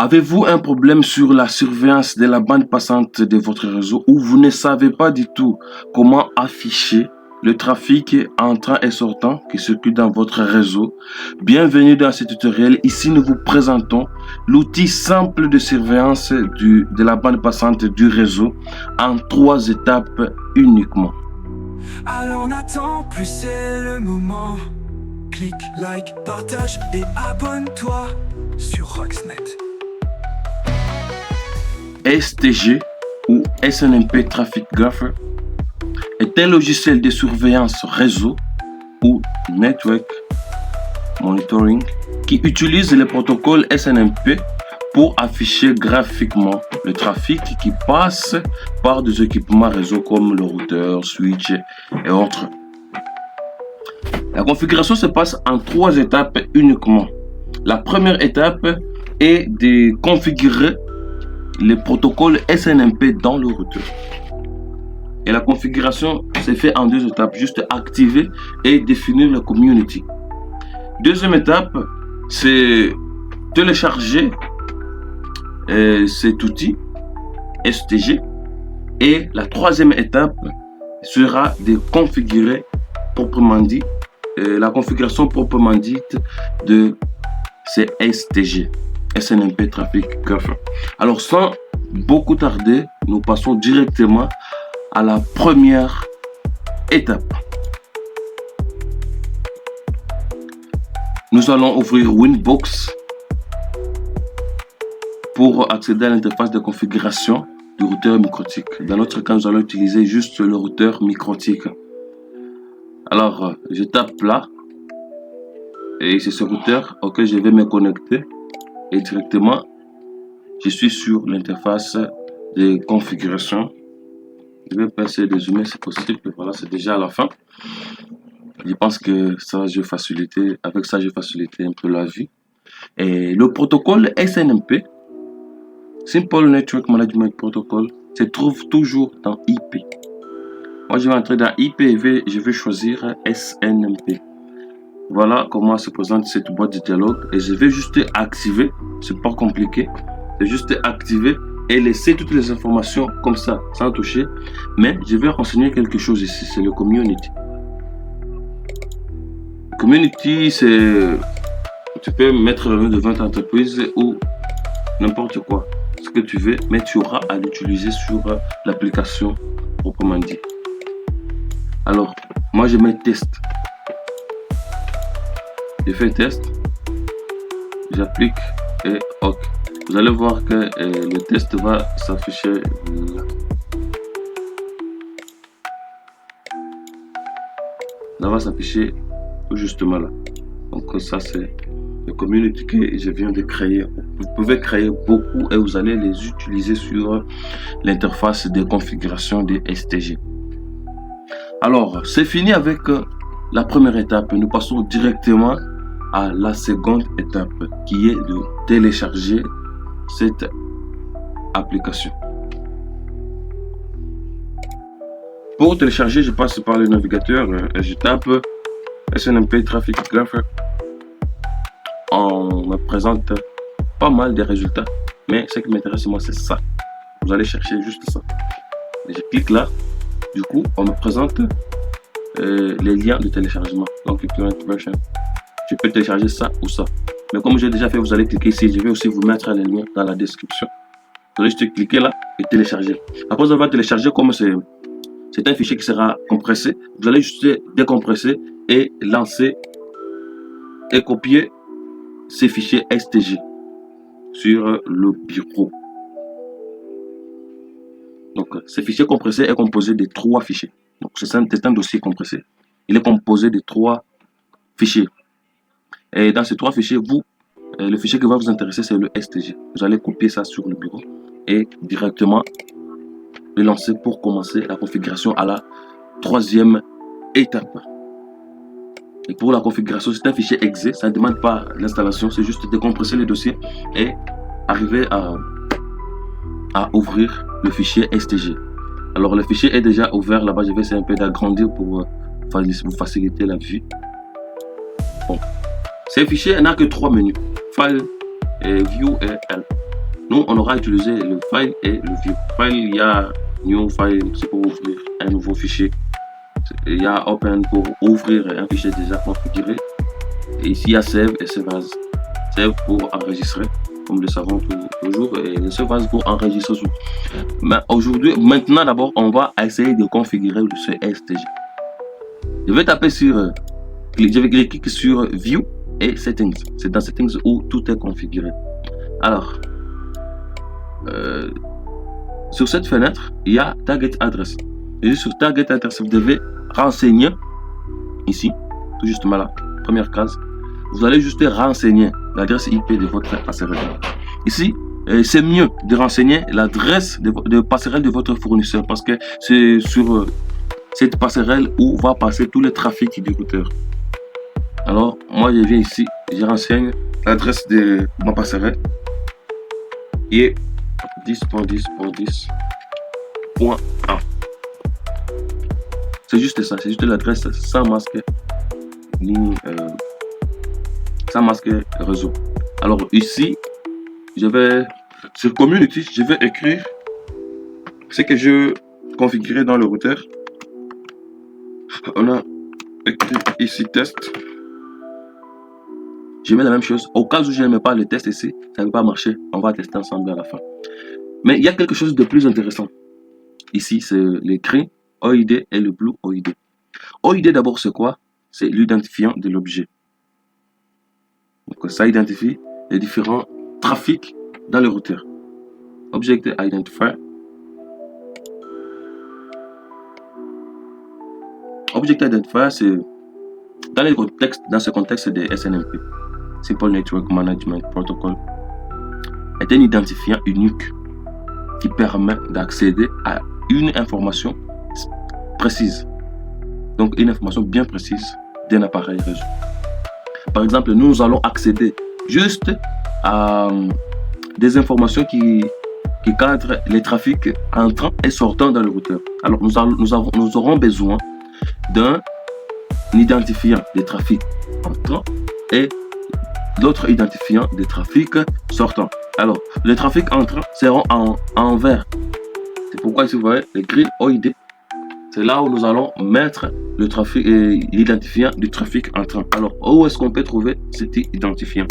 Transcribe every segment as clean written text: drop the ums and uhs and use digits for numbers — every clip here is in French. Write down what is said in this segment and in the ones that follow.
Avez-vous un problème sur la surveillance de la bande passante de votre réseau ou vous ne savez pas du tout comment afficher le trafic entrant et sortant qui circule dans votre réseau? Bienvenue dans ce tutoriel. Ici, nous vous présentons l'outil simple de surveillance de la bande passante du réseau en 3 étapes uniquement. Alors n'attends plus, c'est le moment. Clique, like, partage et abonne-toi sur Roxnet. STG ou SNMP Traffic Graph est un logiciel de surveillance réseau ou Network Monitoring qui utilise le protocole SNMP pour afficher graphiquement le trafic qui passe par des équipements réseau comme le routeur, switch et autres. La configuration se passe en 3 étapes uniquement. La première étape est de configurer le protocole SNMP dans le routeur. Et la configuration se fait en 2 étapes, juste activer et définir la community. Deuxième étape, c'est télécharger cet outil STG. Et la troisième étape sera de configurer proprement dit, la configuration proprement dite de ces STG. SNMP Traffic Graph. Alors sans beaucoup tarder, nous passons directement à la première étape. Nous allons ouvrir Winbox pour accéder à l'interface de configuration du routeur microtique. Dans notre cas, nous allons utiliser juste le routeur microtique. Alors, je tape là et c'est ce routeur auquel je vais me connecter. Et directement, je suis sur l'interface de configuration. Je vais passer des zoomer si possible. Voilà, c'est déjà à la fin. Je pense que ça, je vais faciliter. Avec ça, je vais faciliter un peu la vie. Et le protocole SNMP, Simple Network Management Protocol, se trouve toujours dans IP. Moi, je vais entrer dans IP et je vais choisir SNMP. Voilà comment se présente cette boîte de dialogue et je vais juste activer, c'est pas compliqué, c'est juste activer et laisser toutes les informations comme ça sans toucher, mais je vais renseigner quelque chose ici, c'est le community. Community, c'est, tu peux mettre le nom de votre entreprise ou n'importe quoi, ce que tu veux, mais tu auras à l'utiliser sur l'application proprement dit. Alors, moi je mets test. Je fais test, j'applique et OK. Vous allez voir que le test va s'afficher là. Ça va s'afficher tout justement là. Donc ça c'est le community que je viens de créer. Vous pouvez créer beaucoup et vous allez les utiliser sur l'interface de configuration de STG. Alors c'est fini avec la première étape. Nous passons directement à la seconde étape qui est de télécharger cette application. Pour télécharger, je passe par le navigateur et je tape SNMP Traffic Graph. On me présente pas mal de résultats, mais ce qui m'intéresse moi c'est ça. Vous allez chercher juste ça. Et je clique là, du coup on me présente les liens de téléchargement. Donc current version. Je peux télécharger ça ou ça. Mais comme j'ai déjà fait, vous allez cliquer ici. Je vais aussi vous mettre les liens dans la description. Vous allez juste cliquer là et télécharger. Après vous allez télécharger, comme c'est un fichier qui sera compressé, vous allez juste décompresser et lancer et copier ces fichiers STG sur le bureau. Donc ce fichier compressé est composé de 3 fichiers. Donc c'est un dossier compressé. Il est composé de 3 fichiers. Et dans ces 3 fichiers, le fichier qui va vous intéresser, c'est le STG. Vous allez copier ça sur le bureau et directement le lancer pour commencer la configuration à la 3e étape. Et pour la configuration, c'est un fichier exe, ça ne demande pas l'installation, c'est juste décompresser le dossier et arriver à ouvrir le fichier STG. Alors le fichier est déjà ouvert là-bas, je vais essayer un peu d'agrandir pour vous faciliter la vue. Bon. Ces fichiers n'a que 3 menus, File, View et Help. Nous, on aura utilisé le file et le view. File, il y a new file, c'est pour ouvrir un nouveau fichier. Il y a open pour ouvrir un fichier déjà configuré. Et ici, il y a save et save as. Save pour enregistrer, comme nous le savons toujours, et le save as pour enregistrer. Mais aujourd'hui, maintenant d'abord, on va essayer de configurer ce STG. Je vais taper sur, je vais cliquer sur View et Settings. C'est dans Settings où tout est configuré. Alors, sur cette fenêtre, il y a Target Address. Et sur Target Address, vous devez renseigner ici, tout justement là, première case. Vous allez juste renseigner l'adresse IP de votre passerelle. Ici, c'est mieux de renseigner l'adresse de passerelle de votre fournisseur parce que c'est sur cette passerelle où va passer tout le trafic du routeur. Alors, moi, je viens ici, je renseigne l'adresse de ma passerelle et 10.10.10.1. C'est juste ça, c'est juste l'adresse sans masque ligne, sans masque réseau. Alors ici, je vais sur Community, je vais écrire ce que je configurerai dans le routeur. On a écrit ici test. Je mets la même chose. Au cas où je n'aime pas le test ici, ça ne va pas marcher. On va tester ensemble à la fin. Mais il y a quelque chose de plus intéressant. Ici, c'est le green OID et le blue OID. OID d'abord, c'est quoi? C'est l'identifiant de l'objet. Donc ça identifie les différents trafics dans le routeur. Object Identifier. Object Identifier, c'est dans ce contexte de SNMP, Simple Network Management Protocol, est un identifiant unique qui permet d'accéder à une information précise. Donc une information bien précise d'un appareil réseau. Par exemple, nous allons accéder juste à des informations qui cadrent les trafics entrant et sortant dans le routeur. Alors nous aurons besoin d'un identifiant des trafics entrants et l'autre identifiant des trafics sortants. Alors, les trafics entrants seront en vert. C'est pourquoi ici vous voyez le grid OID. C'est là où nous allons mettre le trafic et l'identifiant du trafic entrant. Alors, où est-ce qu'on peut trouver cet identifiant?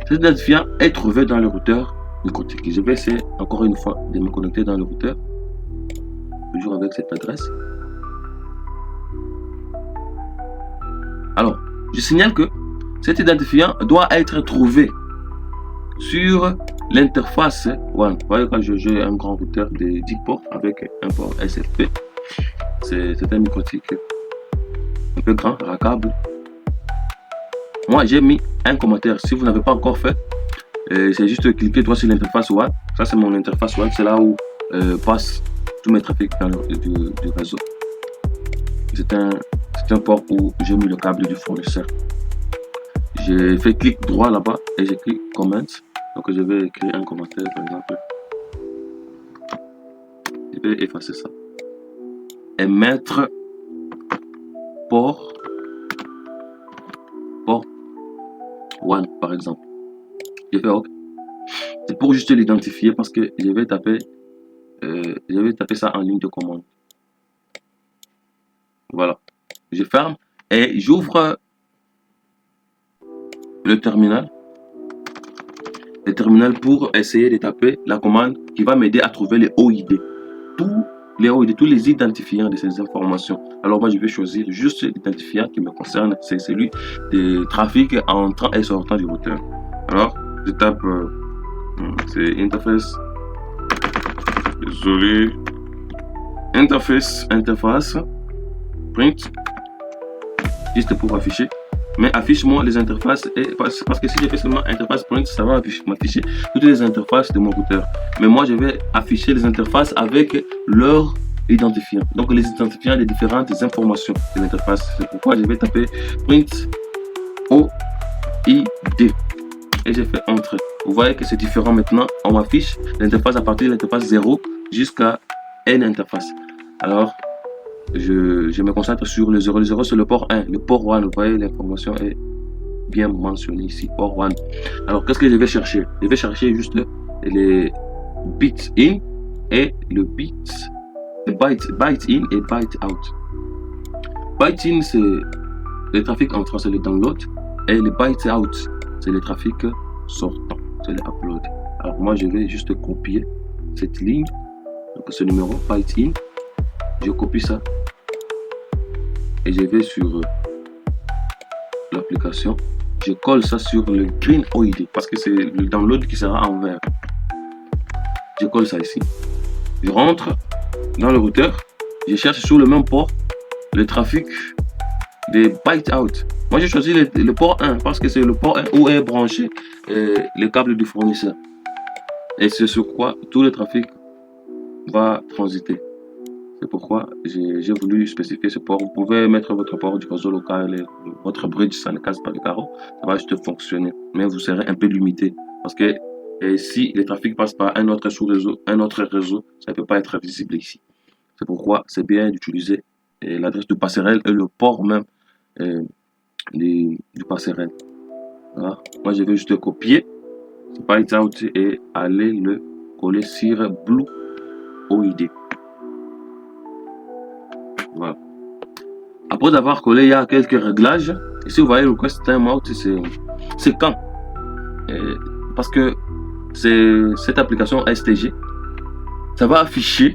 Cet identifiant est trouvé dans le routeur microtique. Je vais essayer encore une fois de me connecter dans le routeur. Toujours avec cette adresse. Alors, je signale que cet identifiant doit être trouvé sur l'interface WAN. Vous voyez, quand j'ai un grand routeur de 10 ports avec un port SFP, c'est un microtique un peu grand, à câble. Moi, j'ai mis un commentaire. Si vous n'avez pas encore fait, c'est juste cliquer droit sur l'interface WAN. Ça, c'est mon interface WAN. C'est là où passe tous mes trafics dans du réseau. C'est un port où j'ai mis le câble du fournisseur. J'ai fait clic droit là-bas et j'ai cliqué comment. Donc je vais écrire un commentaire par exemple. Je vais effacer ça. Et mettre port 1 par exemple. Je fais OK. C'est pour juste l'identifier parce que je vais taper ça en ligne de commande. Voilà. Je ferme et j'ouvre le terminal pour essayer de taper la commande qui va m'aider à trouver les OID. Tous les identifiants de ces informations. Alors moi je vais choisir juste l'identifiant qui me concerne, c'est celui des trafics entrant et sortant du routeur. Alors je tape c'est interface. Désolé. Interface print juste pour afficher. Mais affiche-moi les interfaces parce que si je fais seulement interface print, ça va m'afficher toutes les interfaces de mon routeur. Mais moi, je vais afficher les interfaces avec leur identifiant. Donc, les identifiants des différentes informations de l'interface. C'est pourquoi je vais taper print OID et j'ai fait entrer. Vous voyez que c'est différent maintenant. On m'affiche l'interface à partir de l'interface 0 jusqu'à N interface. Alors, je me concentre sur le 0. Le 0 c'est le port 1. Le port 1, vous voyez, l'information est bien mentionnée ici. Port 1. Alors, qu'est-ce que je vais chercher? Je vais chercher juste les bits in et le byte in et byte out. Byte in, c'est le trafic entrant, c'est le download, et le byte out, c'est le trafic sortant, c'est le upload. Alors moi, je vais juste copier cette ligne, donc ce numéro byte in, je copie ça et je vais sur l'application, je colle ça sur le green OID parce que c'est le download qui sera en vert. Je colle ça ici, je rentre dans le routeur, je cherche sur le même port le trafic des byte out. Moi j'ai choisi le port 1 parce que c'est le port 1 où est branché le câble du fournisseur, et c'est sur quoi tout le trafic va transiter. C'est pourquoi j'ai voulu spécifier ce port. Vous pouvez mettre votre port du réseau local et votre bridge, ça ne casse pas le carreau, ça va juste fonctionner, mais vous serez un peu limité parce que si le trafic passe par un autre sous-réseau, un autre réseau, ça ne peut pas être visible ici. C'est pourquoi c'est bien d'utiliser l'adresse du passerelle et le port même du passerelle. Voilà. Moi je vais juste copier byte out et aller le coller sur Blue OID. Voilà. Après avoir collé, il y a quelques réglages. Ici vous voyez request timeout, c'est quand, parce que c'est cette application STG, ça va afficher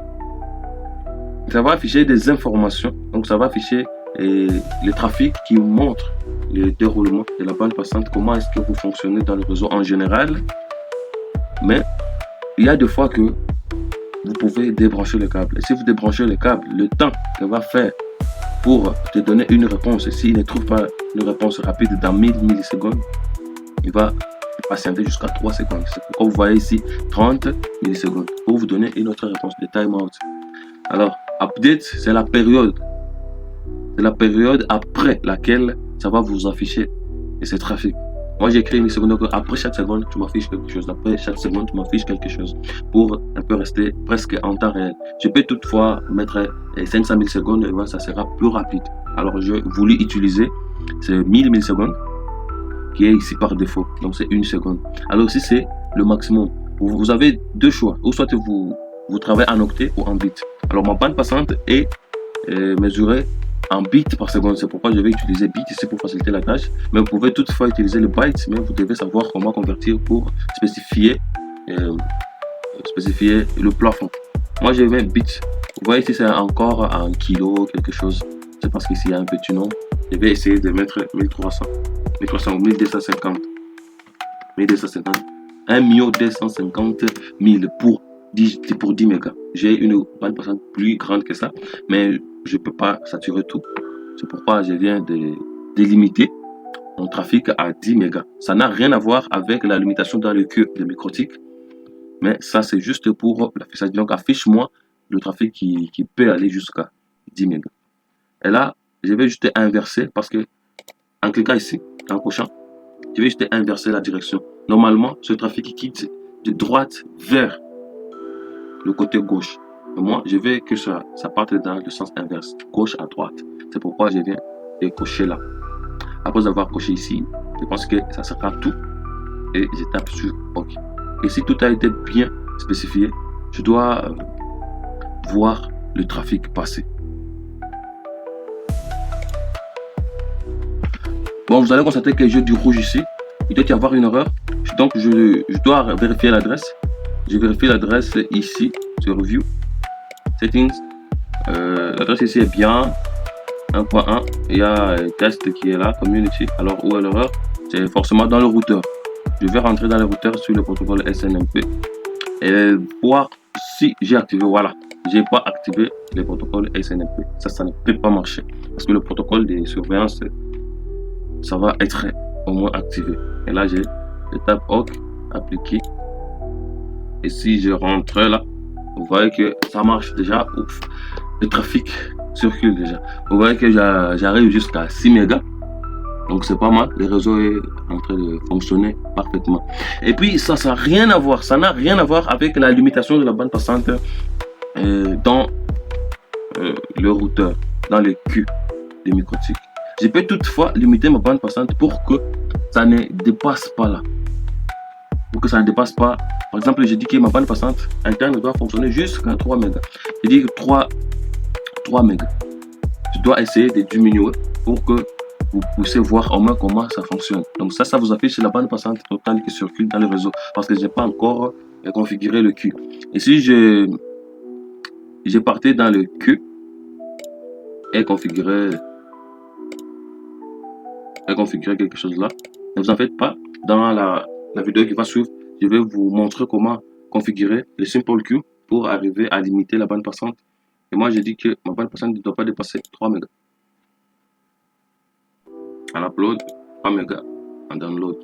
des informations, donc ça va afficher le trafic qui montre le déroulement de la bande passante, comment est-ce que vous fonctionnez dans le réseau en général. Mais il y a des fois que vous pouvez débrancher le câble, et si vous débranchez le câble, le temps que va faire pour te donner une réponse, et s'il ne trouve pas une réponse rapide dans 1000 millisecondes, il va patienter jusqu'à 3 secondes. C'est pourquoi vous voyez ici 30 millisecondes pour vous donner une autre réponse de timeout. Alors update, c'est la période après laquelle ça va vous afficher ce trafic. Moi j'ai créé une seconde, donc après chaque seconde tu m'affiches quelque chose, après chaque seconde tu m'affiches quelque chose, pour un peu rester presque en temps réel. Je peux toutefois mettre 500 millisecondes et ça sera plus rapide. Alors je voulais utiliser ces 1000 millisecondes qui est ici par défaut, donc c'est 1 seconde. Alors ici c'est le maximum. Vous avez deux choix, ou soit vous travaillez en octet ou en bits. Alors ma bande passante est mesurée en bits par seconde, c'est pourquoi je vais utiliser bits ici pour faciliter la tâche, mais vous pouvez toutefois utiliser le bytes, mais vous devez savoir comment convertir pour spécifier le plafond. Moi je mets bits, vous voyez ici c'est encore en kilo quelque chose, c'est parce qu'ici il y a un petit nombre. Je vais essayer de mettre 1300 ou 1250 1 250 000 pour 10 mégas. J'ai une bande passante plus grande que ça, mais je peux pas saturer tout. C'est pourquoi je viens de délimiter mon trafic à 10 mégas. Ça n'a rien à voir avec la limitation dans le queue de MikroTik, mais ça c'est juste pour l'affichage. Donc affiche-moi le trafic qui peut aller jusqu'à 10 mégas. Et là, je vais juste inverser parce que en cliquant ici, en cochant, je vais juste inverser la direction. Normalement, ce trafic quitte de droite vers le côté gauche. Et moi, je veux que ça parte dans le sens inverse, gauche à droite. C'est pourquoi je viens de cocher là. Après avoir coché ici, je pense que ça sera tout. Et je tape sur OK. Et si tout a été bien spécifié, je dois voir le trafic passer. Bon, vous allez constater que j'ai du rouge ici. Il doit y avoir une erreur. Donc, je dois vérifier l'adresse. Je vérifie l'adresse ici sur View, Settings. L'adresse ici est bien 1.1. Il y a test qui est là, Community. Alors, où est l'erreur? C'est forcément dans le routeur. Je vais rentrer dans le routeur sur le protocole SNMP et voir si j'ai activé. Voilà, j'ai pas activé le protocole SNMP. Ça ne peut pas marcher parce que le protocole de surveillance, ça va être au moins activé. Et là, je tape OK, appliquer. Et si je rentre là, vous voyez que ça marche déjà. Ouf, le trafic circule déjà. Vous voyez que j'arrive jusqu'à 6 mégas. Donc c'est pas mal. Le réseau est en train de fonctionner parfaitement. Et puis ça n'a rien à voir. Ça n'a rien à voir avec la limitation de la bande passante dans le routeur, dans le Q de MikroTik. Je peux toutefois limiter ma bande passante pour que ça ne dépasse pas là. Pour que ça ne dépasse pas Par exemple, j'ai dit que ma bande passante interne doit fonctionner jusqu'à 3 mégas. J'ai dit que 3 mégas. Je dois essayer de diminuer pour que vous puissiez voir au moins comment ça fonctionne. Donc ça vous affiche la bande passante totale qui circule dans le réseau parce que je n'ai pas encore configuré le Q. Et si je partais dans le Q et configurer quelque chose là, ne vous en faites pas. Dans la vidéo qui va suivre, je vais vous montrer comment configurer le Simple Q pour arriver à limiter la bande passante. Et moi, j'ai dit que ma bande passante ne doit pas dépasser 3 mégas. En upload, 3 mégas. En download,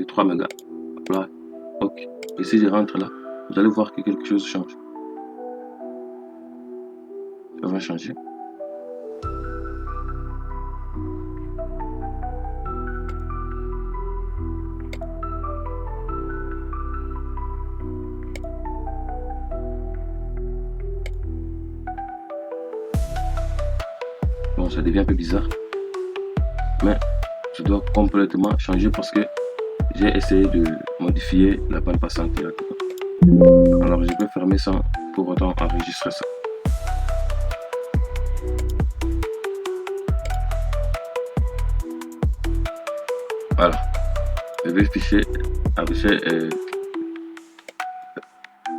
3 mégas. Voilà. Ok. Et si je rentre là, vous allez voir que quelque chose change. Ça va changer. Bon, ça devient un peu bizarre. Mais je dois complètement changer parce que j'ai essayé de modifier la bande passante. Alors je vais fermer ça pour autant enregistrer ça. Voilà. Je vais afficher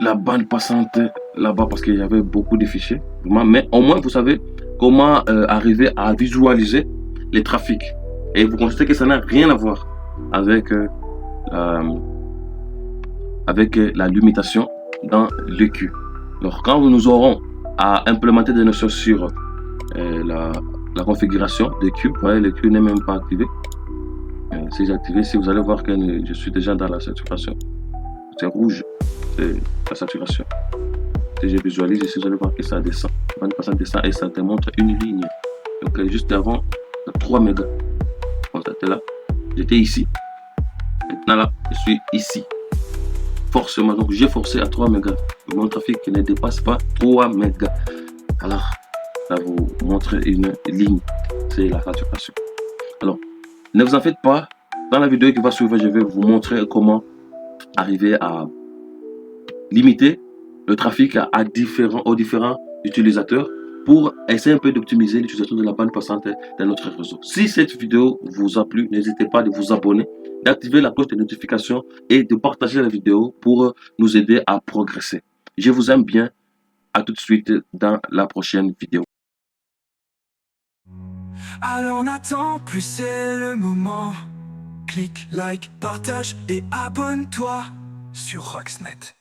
la bande passante là-bas parce qu'il y avait beaucoup de fichiers. Mais au moins vous savez comment arriver à visualiser les trafics. Et vous constatez que ça n'a rien à voir avec la limitation dans le Q. Alors quand nous aurons à implémenter des notions sur la configuration de Q, vous voyez, le Q n'est même pas activé. Si j'active, si vous allez voir que je suis déjà dans la saturation. C'est rouge, c'est la saturation. Si je visualise ici, vous allez voir que ça descend. Ça descend et ça te montre une ligne. Donc juste avant 3 mégas. Constatez là, j'étais ici. Maintenant là, je suis ici. Forcément, donc j'ai forcé à 3 mégas. Mon trafic ne dépasse pas 3 mégas. Alors, ça vous montre une ligne. C'est la saturation. Alors, ne vous en faites pas. Dans la vidéo qui va suivre, je vais vous montrer comment arriver à limiter le trafic aux différents utilisateurs pour essayer un peu d'optimiser l'utilisation de la bande passante dans notre réseau. Si cette vidéo vous a plu, n'hésitez pas de vous abonner, d'activer la cloche de notification et de partager la vidéo pour nous aider à progresser. Je vous aime bien. À tout de suite dans la prochaine vidéo. Alors n'attends plus, c'est le moment. Clique, like, partage et abonne-toi sur Rocksnet.